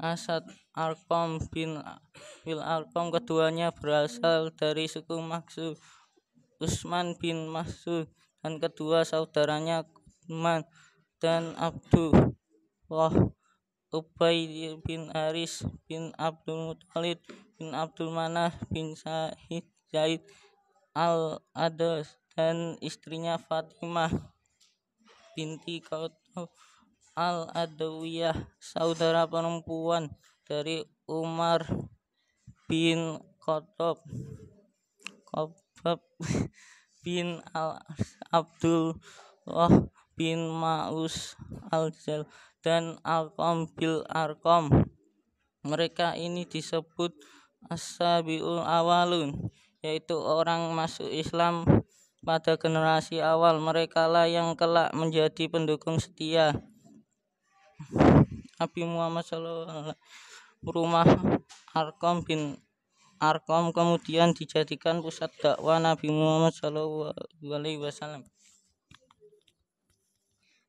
Asad Arqam bin Bil Arqam. Keduanya berasal dari suku Maksud. Utsman bin Mas'ud dan kedua saudaranya Utsman dan Abdullah. Ubay bin Haris bin Abdul Muthalib bin Abdul Manaf bin Zaid al-Adas dan istrinya Fatimah binti Khattab al-Adawiyah, saudara perempuan dari Umar bin Khattab bin Abdullah bin Ma'us al-Jal dan Arqam bil Arqam. Mereka ini disebut as-sabiul awalun, yaitu orang masuk Islam pada generasi awal. Mereka lah yang kelak menjadi pendukung setia Nabi Muhammad SAW. Rumah Arqam bin Arqam kemudian dijadikan pusat dakwah Nabi Muhammad SAW.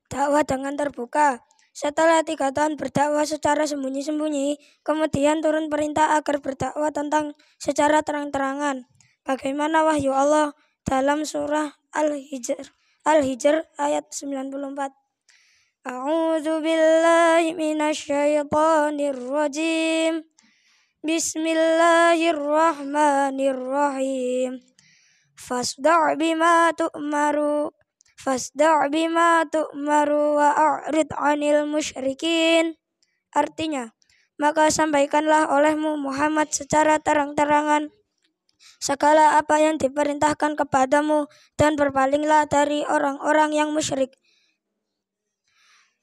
Dakwah dengan terbuka. Setelah 3 tahun berdakwah secara sembunyi-sembunyi, kemudian turun perintah agar berdakwah tentang secara terang-terangan. Bagaimana wahyu Allah dalam surah Al-Hijr ayat 94. A'udzu billahi minasyaitonir rajim. Bismillahirrahmanirrahim. Fasda' bima tu'maru wa a'rid 'anil musyrikin. Artinya, maka sampaikanlah olehmu Muhammad secara terang-terangan segala apa yang diperintahkan kepadamu dan berpalinglah dari orang-orang yang musyrik.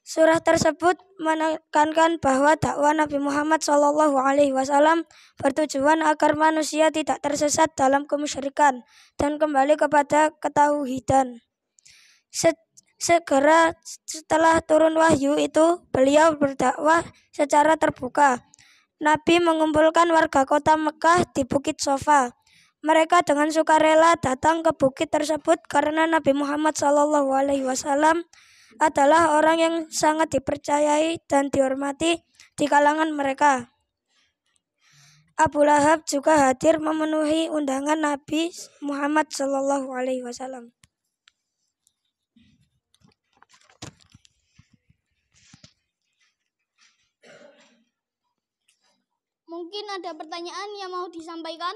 Surah tersebut menekankan bahwa dakwah Nabi Muhammad SAW bertujuan agar manusia tidak tersesat dalam kemusyrikan dan kembali kepada ketauhidan. Segera setelah turun wahyu itu, beliau berdakwah secara terbuka. Nabi mengumpulkan warga kota Mekah di Bukit Sofa. Mereka dengan sukarela datang ke bukit tersebut karena Nabi Muhammad SAW adalah orang yang sangat dipercayai dan dihormati di kalangan mereka. Abu Lahab juga hadir memenuhi undangan Nabi Muhammad SAW. Mungkin ada pertanyaan yang mau disampaikan?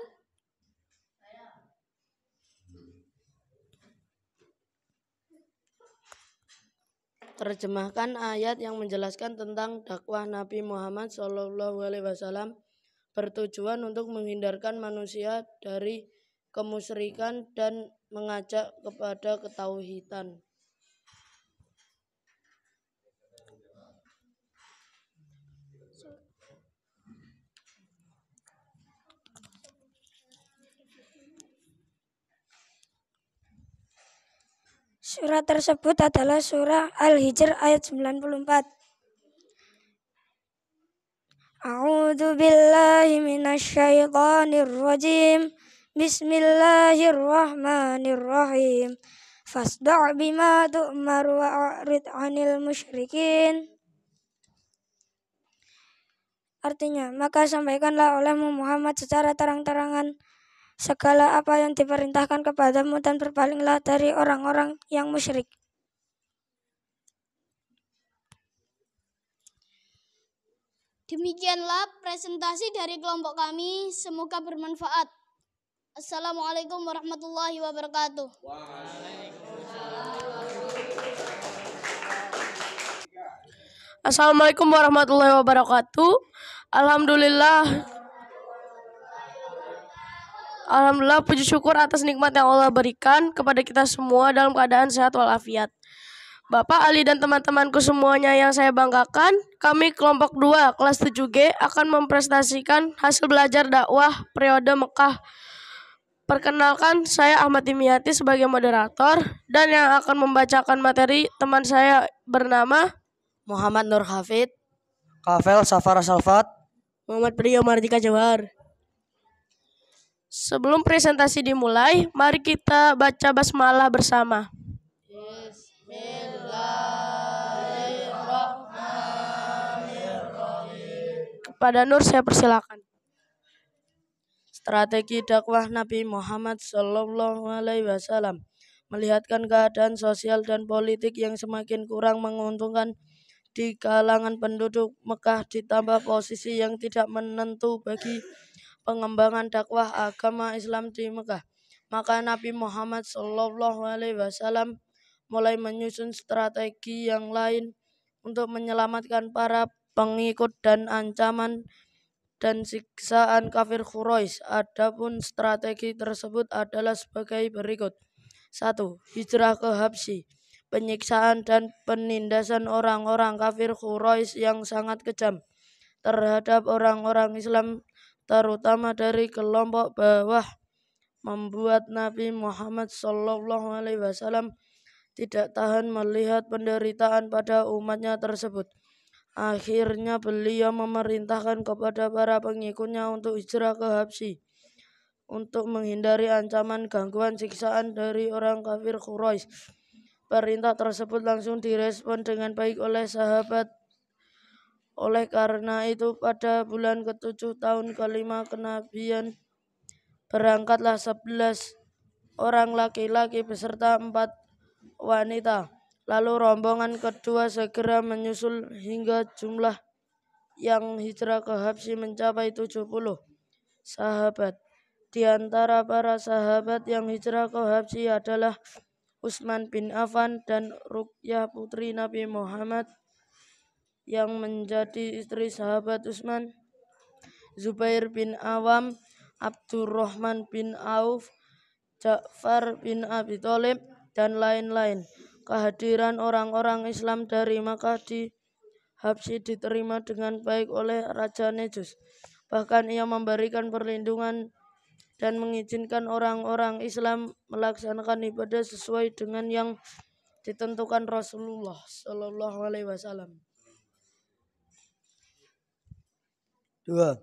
Terjemahkan ayat yang menjelaskan tentang dakwah Nabi Muhammad SAW bertujuan untuk menghindarkan manusia dari kemusyrikan dan mengajak kepada ketauhidan. Surah tersebut adalah surah Al-Hijr ayat 94. A'udzu billahi minasyaitonir rajim. Bismillahirrahmanirrahim. Fasda' bima tu'maru wa a'rid 'anil musyrikin. Artinya, maka sampaikanlah olehmu Muhammad secara terang-terangan segala apa yang diperintahkan kepadamu dan berpalinglah dari orang-orang yang musyrik. Demikianlah presentasi dari kelompok kami. Semoga bermanfaat. Assalamualaikum warahmatullahi wabarakatuh. Assalamualaikum warahmatullahi wabarakatuh. Alhamdulillah, puji syukur atas nikmat yang Allah berikan kepada kita semua dalam keadaan sehat walafiat. Bapak Ali dan teman-temanku semuanya yang saya banggakan, kami kelompok 2 kelas 7G akan mempresentasikan hasil belajar dakwah periode Mekah. Perkenalkan, saya Ahmad Dimyati sebagai moderator dan yang akan membacakan materi teman saya bernama Muhammad Nur Hafid, Kafel Safar Salfat, Muhammad Priyo Mardika Jawahar. Sebelum presentasi dimulai, mari kita baca basmalah bersama. Bismillahirrahmanirrahim. Pak Danur, saya persilakan. Strategi dakwah Nabi Muhammad SAW melihatkan keadaan sosial dan politik yang semakin kurang menguntungkan di kalangan penduduk Mekah ditambah posisi yang tidak menentu bagi pengembangan dakwah agama Islam di Mekah. Maka Nabi Muhammad SAW mulai menyusun strategi yang lain untuk menyelamatkan para pengikut dan ancaman dan siksaan kafir Quraisy. Adapun strategi tersebut adalah sebagai berikut. 1. Hijrah ke Habsyi. Penyiksaan dan penindasan orang-orang kafir Quraisy yang sangat kejam terhadap orang-orang Islam terutama dari kelompok bawah membuat Nabi Muhammad SAW tidak tahan melihat penderitaan pada umatnya tersebut. Akhirnya beliau memerintahkan kepada para pengikutnya untuk hijrah ke Habsyi untuk menghindari ancaman gangguan siksaan dari orang kafir Quraisy. Perintah tersebut langsung direspon dengan baik oleh sahabat. Oleh karena itu pada bulan ke-7 tahun ke-5 kenabian berangkatlah 11 orang laki-laki beserta 4 wanita. Lalu rombongan kedua segera menyusul hingga jumlah yang hijrah ke Habsyi mencapai 70 sahabat. Di antara para sahabat yang hijrah ke Habsyi adalah Utsman bin Affan dan Ruqyah putri Nabi Muhammad yang menjadi istri sahabat Utsman, Zubair bin Awam, Abdurrahman bin Auf, Ja'far bin Abi Thalib, dan lain-lain. Kehadiran orang-orang Islam dari Makkah di Habsyi diterima dengan baik oleh Raja Nejus. Bahkan ia memberikan perlindungan dan mengizinkan orang-orang Islam melaksanakan ibadah sesuai dengan yang ditentukan Rasulullah SAW. 2.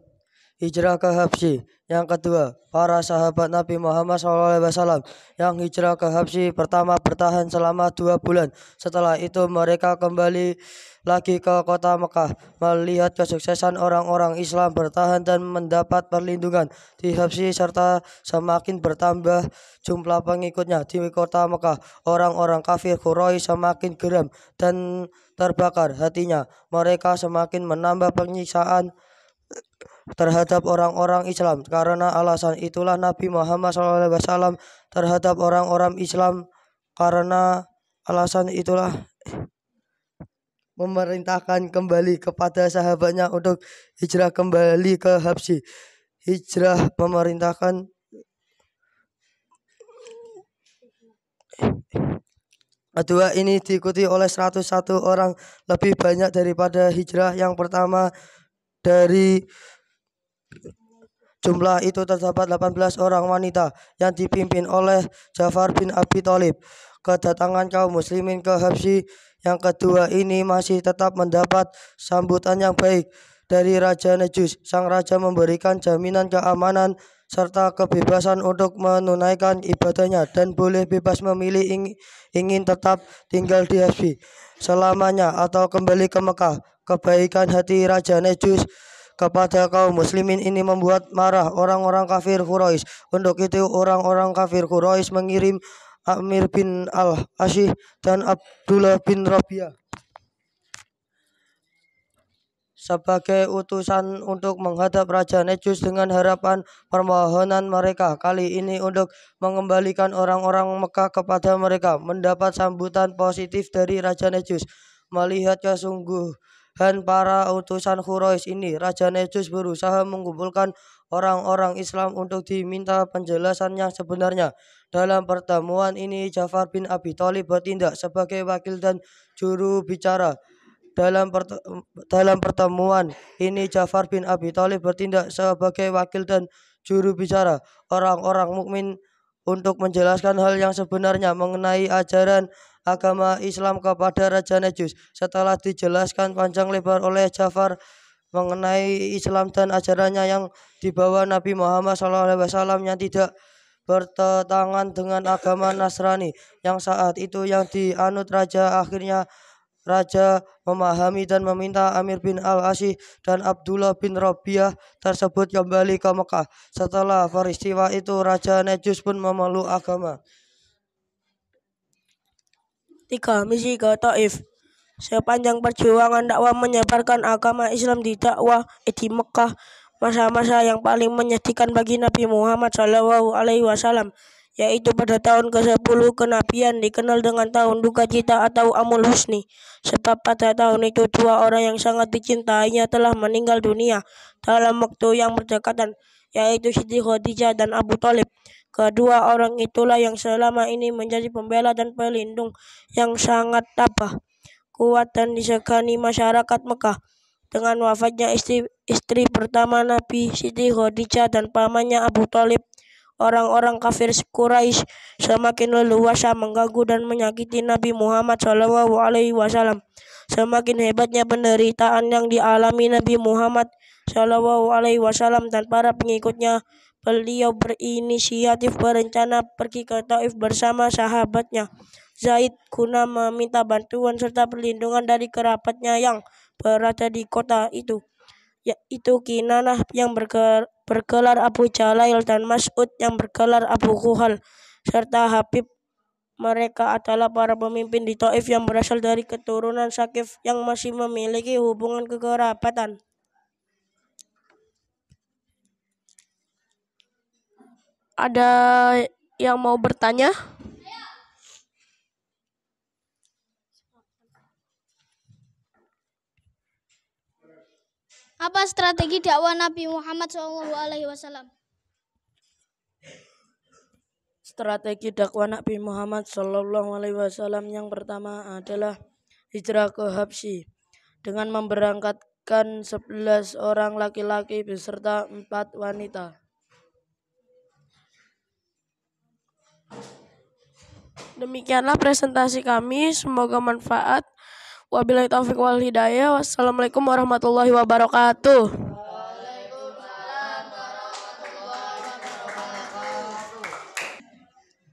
Hijrah ke Habsyi. Yang kedua, para sahabat Nabi Muhammad SAW yang hijrah ke Habsyi pertama bertahan selama 2 bulan. Setelah itu mereka kembali lagi ke kota Mekah. Melihat kesuksesan orang-orang Islam bertahan dan mendapat perlindungan di Habsyi serta semakin bertambah jumlah pengikutnya di kota Mekah, orang-orang kafir Quraisy semakin geram dan terbakar hatinya. Mereka semakin menambah penyiksaan terhadap orang-orang Islam. Karena alasan itulah Nabi Muhammad SAW terhadap orang-orang Islam memerintahkan kembali kepada sahabatnya untuk hijrah kembali ke Habsyi. Hijrah memerintahkan kedua ini diikuti oleh 101 orang, lebih banyak daripada hijrah yang pertama. Dari jumlah itu terdapat 18 orang wanita yang dipimpin oleh Ja'far bin Abi Thalib. Kedatangan kaum muslimin ke Habsyi yang kedua ini masih tetap mendapat sambutan yang baik dari Raja Nejus. Sang raja memberikan jaminan keamanan serta kebebasan untuk menunaikan ibadahnya dan boleh bebas memilih ingin tetap tinggal di Habsyi selamanya atau kembali ke Mekah. Kebaikan hati Raja Nejus kepada kaum muslimin ini membuat marah orang-orang kafir Quraisy. Untuk itu orang-orang kafir Quraisy mengirim Amir bin Al-Asyih dan Abdullah bin Rabi'ah sebagai utusan untuk menghadap Raja Nejus dengan harapan permohonan mereka kali ini untuk mengembalikan orang-orang Mekah kepada mereka. Mendapat sambutan positif dari Raja Nejus. Melihat kesungguhan para utusan Quraisy ini, Raja Nejus berusaha mengumpulkan orang-orang Islam untuk diminta penjelasan yang sebenarnya. Dalam pertemuan ini Ja'far bin Abi Thalib bertindak sebagai wakil dan juru bicara. Dalam pertemuan ini Ja'far bin Abi Thalib bertindak sebagai wakil dan juru bicara orang-orang mukmin untuk menjelaskan hal yang sebenarnya mengenai ajaran agama Islam kepada Raja Nejus. Setelah dijelaskan panjang lebar oleh Ja'far mengenai Islam dan ajarannya yang dibawa Nabi Muhammad SAW yang tidak bertentangan dengan agama Nasrani yang saat itu yang dianut Raja, akhirnya raja memahami dan meminta Amir bin Al-Asy dan Abdullah bin Rabi'ah tersebut kembali ke Mekah. Setelah peristiwa itu, Raja Najus pun memeluk agama. 3. Misi ke Taif. Sepanjang perjuangan dakwah menyebarkan agama Islam di Mekah, masa-masa yang paling menyedihkan bagi Nabi Muhammad SAW, yaitu pada tahun ke-10 kenabian, dikenal dengan tahun duka cita atau Amul Husni, sebab pada tahun itu 2 orang yang sangat dicintainya telah meninggal dunia dalam waktu yang berdekatan, yaitu Siti Khadijah dan Abu Thalib. Kedua orang itulah yang selama ini menjadi pembela dan pelindung yang sangat tabah, kuat dan disegani masyarakat Mekah. Dengan wafatnya istri pertama Nabi, Siti Khadijah, dan pamannya Abu Thalib, orang-orang kafir Quraisy semakin leluasa mengganggu dan menyakiti Nabi Muhammad SAW. Semakin hebatnya penderitaan yang dialami Nabi Muhammad SAW dan para pengikutnya, beliau berinisiatif berencana pergi ke Taif bersama sahabatnya Zaid guna meminta bantuan serta perlindungan dari kerabatnya yang berada di kota itu, yaitu Kinanah yang bergelar Abu Jalail dan Mas'ud yang bergelar Abu Kuhal, serta Habib. Mereka adalah para pemimpin di Taif yang berasal dari keturunan Sakif yang masih memiliki hubungan kekerabatan. Ada yang mau bertanya? Apa strategi dakwah Nabi Muhammad SAW? Strategi dakwah Nabi Muhammad SAW yang pertama adalah hijrah ke Habsyi dengan memberangkatkan 11 orang laki-laki beserta 4 wanita. Demikianlah presentasi kami, semoga manfaat. Wabillahi taufiq wal hidayah. Wassalamualaikum warahmatullahi wabarakatuh.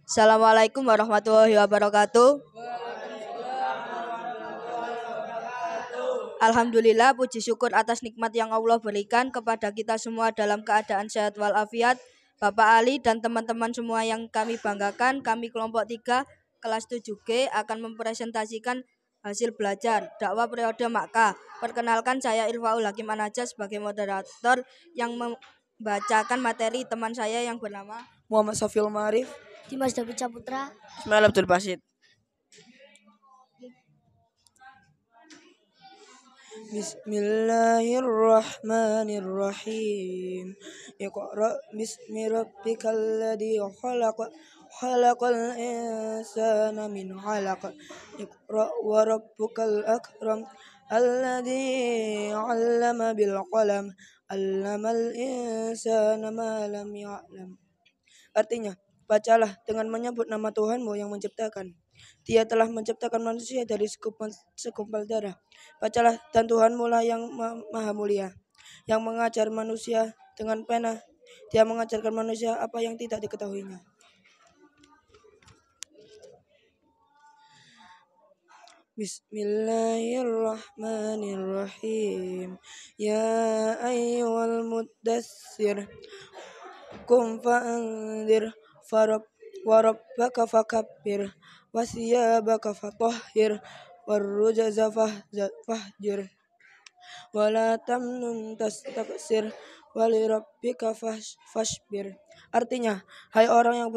Assalamualaikum warahmatullahi wabarakatuh. Alhamdulillah, puji syukur atas nikmat yang Allah berikan kepada kita semua dalam keadaan sehat walafiat. Bapak Ali dan teman-teman semua yang kami banggakan, kami kelompok 3 kelas 7G akan mempresentasikan hasil belajar dakwah periode Makkah. Perkenalkan, saya Irfaul Hakim Anaja sebagai moderator yang membacakan materi. Teman saya yang bernama Muhammad Safil Ma'arif, Dimas David Saputra, Ismail Abdul Basit. Bismillahirrahmanirrahim. Iqra bismi rabbikal ladzi khalaq, khalaqal insana min 'alaq. Iqra wa rabbukal akram, alladzi 'allama bil qalam, 'allamal insana ma lam ya'lam. Artinya, bacalah dengan menyebut nama Tuhanmu yang menciptakan. Dia telah menciptakan manusia dari segumpal darah. Bacalah, dan Tuhanmu lah yang maha mulia, yang mengajar manusia dengan pena. Dia mengajarkan manusia apa yang tidak diketahuinya. Bismillahirrahmanirrahim. Ya ayyuhal muddatsir, qum fa'anzir, warabbaka fakabbir, wasiyabaka fatahhir, warrujaza fahjur, wala tamnun tastaksir, walirabbika fasbir. Artinya, hai orang yang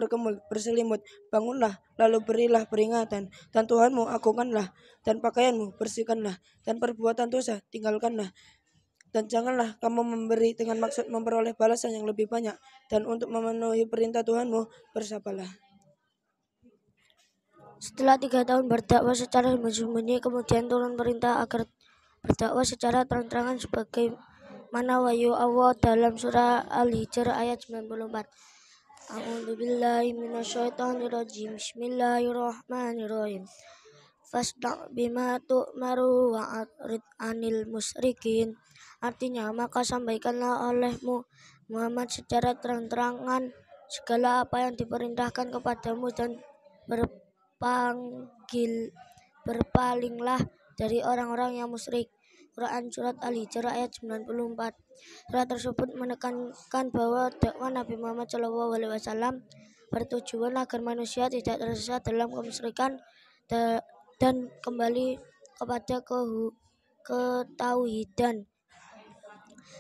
berselimut, bangunlah, lalu berilah peringatan, dan Tuhanmu agungkanlah, dan pakaianmu bersihkanlah, dan perbuatan dosa tinggalkanlah. Dan janganlah kamu memberi dengan maksud memperoleh balasan yang lebih banyak, dan untuk memenuhi perintah Tuhanmu bersabarlah. Setelah 3 tahun berdakwah secara sembunyi, kemudian turun perintah agar berdakwah secara terang-terangan sebagaimana wahyu Allah dalam surah Al-Hijr ayat 94. A'udzubillahi minasyaitonirrajim. Bismillahirrahmanirrahim. Fasda' bima tu'maru wa'rid 'anil musyrikin. Artinya, maka sampaikanlah olehmu Muhammad secara terang-terangan segala apa yang diperintahkan kepadamu dan berpalinglah dari orang-orang yang musyrik. Quran Surat Al-Hijr ayat 94. Surat tersebut menekankan bahwa dakwah Nabi Muhammad SAW bertujuan agar manusia tidak tersesat dalam kemusyrikan dan kembali kepada ketauhidan.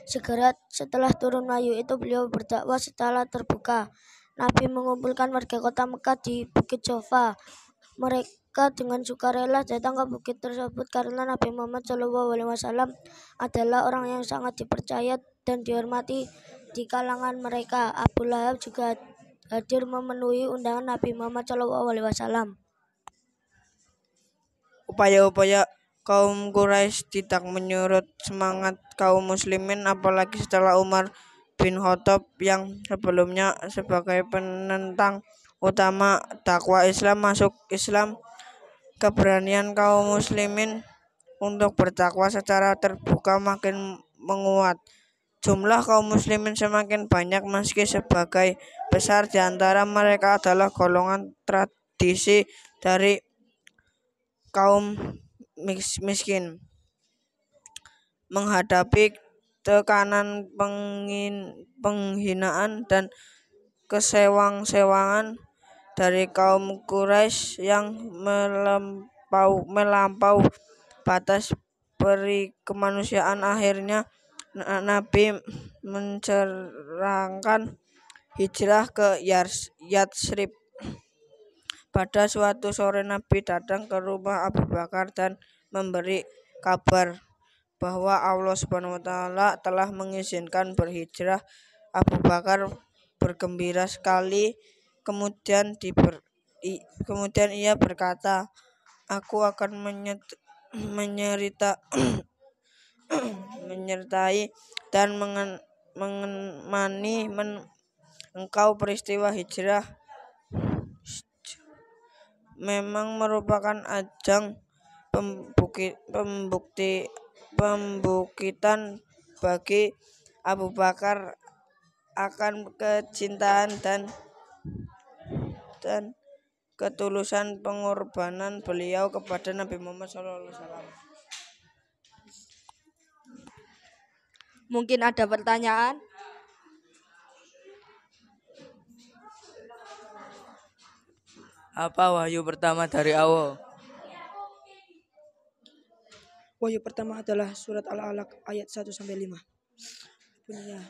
Segera setelah turun wahyu itu beliau berdakwah secara terbuka. Nabi mengumpulkan warga kota Mekah di Bukit Sofa. Mereka dengan sukarela datang ke bukit tersebut karena Nabi Muhammad SAW adalah orang yang sangat dipercaya dan dihormati di kalangan mereka. Abu Lahab juga hadir memenuhi undangan Nabi Muhammad SAW. Upaya-upaya kaum Quraisy tidak menyurut semangat kaum muslimin, apalagi setelah Umar bin Khattab yang sebelumnya sebagai penentang utama dakwah Islam masuk Islam. Keberanian kaum muslimin untuk berdakwah secara terbuka makin menguat. Jumlah kaum muslimin semakin banyak meski sebagai besar di antara mereka adalah golongan tradisi dari kaum miskin. Menghadapi tekanan penghinaan dan kesewang-sewangan dari kaum Quraisy yang melampau batas kemanusiaan, akhirnya Nabi mencerangkan hijrah ke Yatsrib. Pada suatu sore Nabi datang ke rumah Abu Bakar dan memberi kabar bahwa Allah Subhanahu wa taala telah mengizinkan berhijrah. Abu Bakar bergembira sekali. Kemudian ia berkata, "Aku akan menyertai dan menemani engkau." Peristiwa hijrah memang merupakan ajang pembuktian bagi Abu Bakar akan kecintaan dan ketulusan pengorbanan beliau kepada Nabi Muhammad SAW. Mungkin ada pertanyaan? Apa wahyu pertama dari Allah? Wahyu pertama adalah surat Al-Alaq ayat 1-5. Bunyinya,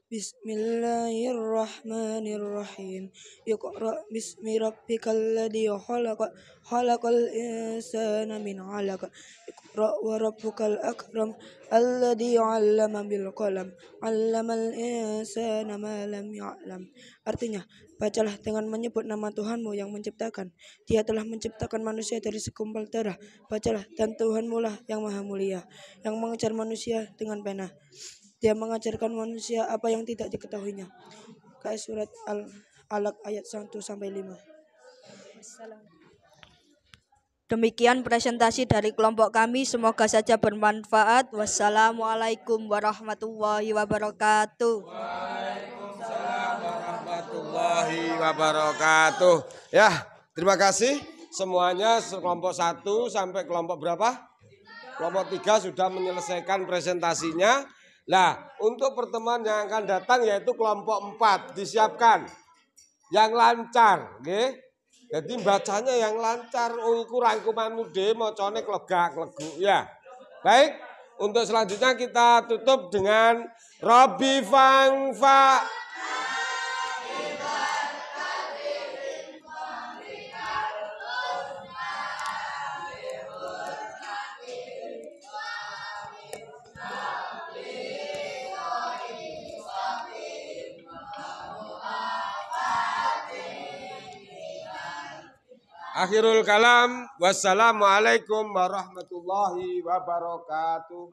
Bismillahirrahmanirrahim. Iqra bismi rabbikal ladzi khalaq, khalaqal insana min 'alaq. Iqra wa rabbukal akram, alladzi 'allama bil qalam, 'allamal insana ma lam ya'lam. Artinya, bacalah dengan menyebut nama Tuhanmu yang menciptakan. Dia telah menciptakan manusia dari segumpal darah. Bacalah, dan Tuhanmu lah yang maha mulia, yang mengajar manusia dengan pena. Dia mengajarkan manusia apa yang tidak diketahuinya. KS surat Al-Alaq ayat 1-5. Demikian presentasi dari kelompok kami. Semoga saja bermanfaat. Wassalamualaikum warahmatullahi wabarakatuh. Waalaikumsalam warahmatullahi wabarakatuh. Ya, terima kasih semuanya. Kelompok 1 sampai kelompok berapa? Kelompok 3 sudah menyelesaikan presentasinya. Nah, untuk pertemuan yang akan datang yaitu kelompok 4 disiapkan yang lancar, nggih. Jadi bacanya yang lancar. Oh, iku rangkumanmu dhewe macane klegak-leguk ya. Baik, untuk selanjutnya kita tutup dengan Robbi Fangfa. Akhirul kalam, wassalamualaikum warahmatullahi wabarakatuh.